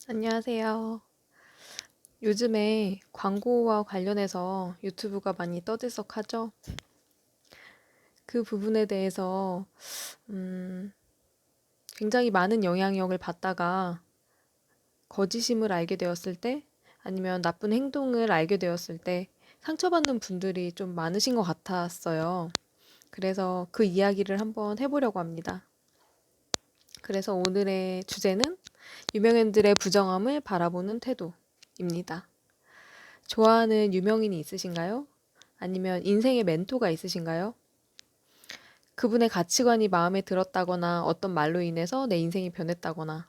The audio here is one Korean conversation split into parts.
안녕하세요. 요즘에 광고와 관련해서 유튜브가 많이 떠들썩하죠? 그 부분에 대해서 음, 굉장히 많은 영향력을 받다가 거짓임을 알게 되었을 때 아니면 나쁜 행동을 알게 되었을 때 상처받는 분들이 좀 많으신 것 같았어요. 그래서 그 이야기를 한번 해보려고 합니다. 그래서 오늘의 주제는 유명인들의 부정함을 바라보는 태도입니다. 좋아하는 유명인이 있으신가요? 아니면 인생의 멘토가 있으신가요? 그분의 가치관이 마음에 들었다거나 어떤 말로 인해서 내 인생이 변했다거나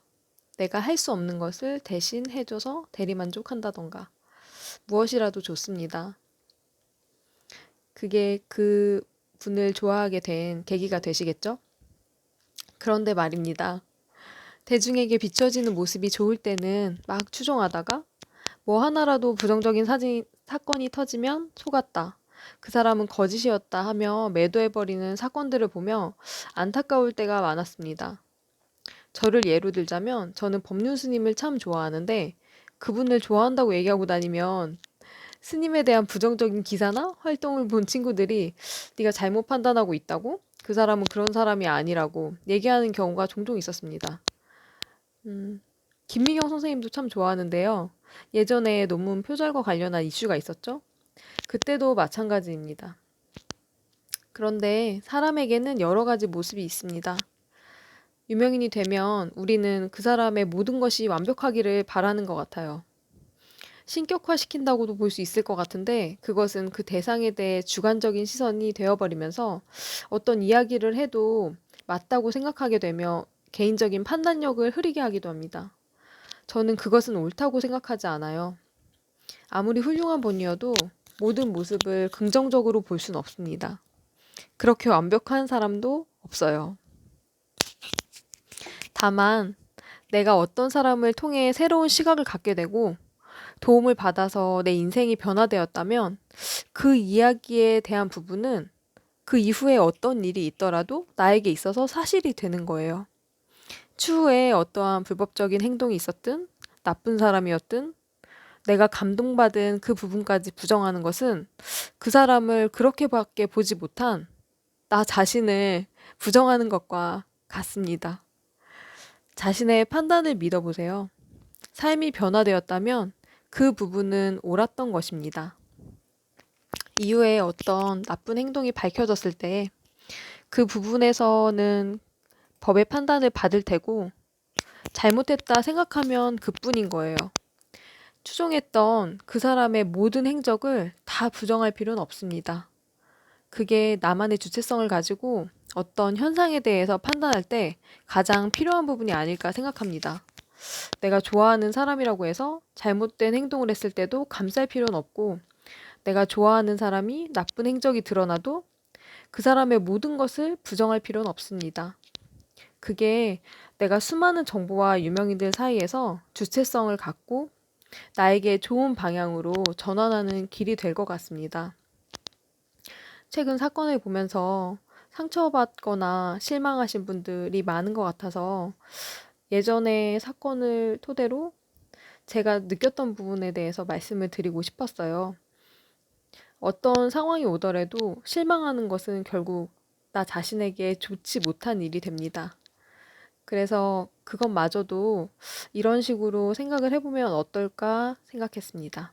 내가 할 수 없는 것을 대신 해줘서 대리만족한다던가 무엇이라도 좋습니다. 그게 그 분을 좋아하게 된 계기가 되시겠죠? 그런데 말입니다. 대중에게 비춰지는 모습이 좋을 때는 막 추종하다가 뭐 하나라도 부정적인 사건이 터지면 속았다. 그 사람은 거짓이었다 하며 매도해버리는 사건들을 보며 안타까울 때가 많았습니다. 저를 예로 들자면 저는 법륜 스님을 참 좋아하는데 그분을 좋아한다고 얘기하고 다니면 스님에 대한 부정적인 기사나 활동을 본 친구들이 네가 잘못 판단하고 있다고? 그 사람은 그런 사람이 아니라고 얘기하는 경우가 종종 있었습니다. 김미경 선생님도 참 좋아하는데요. 예전에 논문 표절과 관련한 이슈가 있었죠? 그때도 마찬가지입니다. 그런데 사람에게는 여러 가지 모습이 있습니다. 유명인이 되면 우리는 그 사람의 모든 것이 완벽하기를 바라는 것 같아요. 신격화시킨다고도 볼 수 있을 것 같은데 그것은 그 대상에 대해 주관적인 시선이 되어버리면서 어떤 이야기를 해도 맞다고 생각하게 되며 개인적인 판단력을 흐리게 하기도 합니다. 저는 그것은 옳다고 생각하지 않아요. 아무리 훌륭한 분이어도 모든 모습을 긍정적으로 볼 수는 없습니다. 그렇게 완벽한 사람도 없어요. 다만 내가 어떤 사람을 통해 새로운 시각을 갖게 되고 도움을 받아서 내 인생이 변화되었다면 그 이야기에 대한 부분은 그 이후에 어떤 일이 있더라도 나에게 있어서 사실이 되는 거예요. 추후에 어떠한 불법적인 행동이 있었든 나쁜 사람이었든 내가 감동받은 그 부분까지 부정하는 것은 그 사람을 그렇게밖에 보지 못한 나 자신을 부정하는 것과 같습니다. 자신의 판단을 믿어보세요. 삶이 변화되었다면 그 부분은 옳았던 것입니다. 이후에 어떤 나쁜 행동이 밝혀졌을 때 그 부분에서는 법의 판단을 받을 테고 잘못했다 생각하면 그뿐인 거예요. 추종했던 그 사람의 모든 행적을 다 부정할 필요는 없습니다. 그게 나만의 주체성을 가지고 어떤 현상에 대해서 판단할 때 가장 필요한 부분이 아닐까 생각합니다. 내가 좋아하는 사람이라고 해서 잘못된 행동을 했을 때도 감쌀 필요는 없고 내가 좋아하는 사람이 나쁜 행적이 드러나도 그 사람의 모든 것을 부정할 필요는 없습니다. 그게 내가 수많은 정보와 유명인들 사이에서 주체성을 갖고 나에게 좋은 방향으로 전환하는 길이 될 것 같습니다. 최근 사건을 보면서 상처받거나 실망하신 분들이 많은 것 같아서 예전의 사건을 토대로 제가 느꼈던 부분에 대해서 말씀을 드리고 싶었어요. 어떤 상황이 오더라도 실망하는 것은 결국 나 자신에게 좋지 못한 일이 됩니다. 그래서 그것마저도 이런 식으로 생각을 해보면 어떨까 생각했습니다.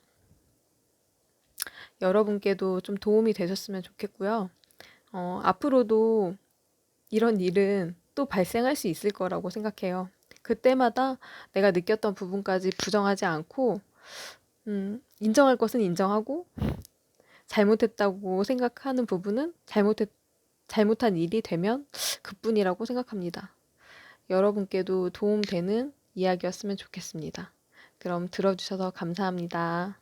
여러분께도 좀 도움이 되셨으면 좋겠고요. 앞으로도 이런 일은 또 발생할 수 있을 거라고 생각해요. 그때마다 내가 느꼈던 부분까지 부정하지 않고, 인정할 것은 인정하고, 잘못했다고 생각하는 부분은 잘못한 일이 되면 그뿐이라고 생각합니다. 여러분께도 도움되는 이야기였으면 좋겠습니다. 그럼 들어주셔서 감사합니다.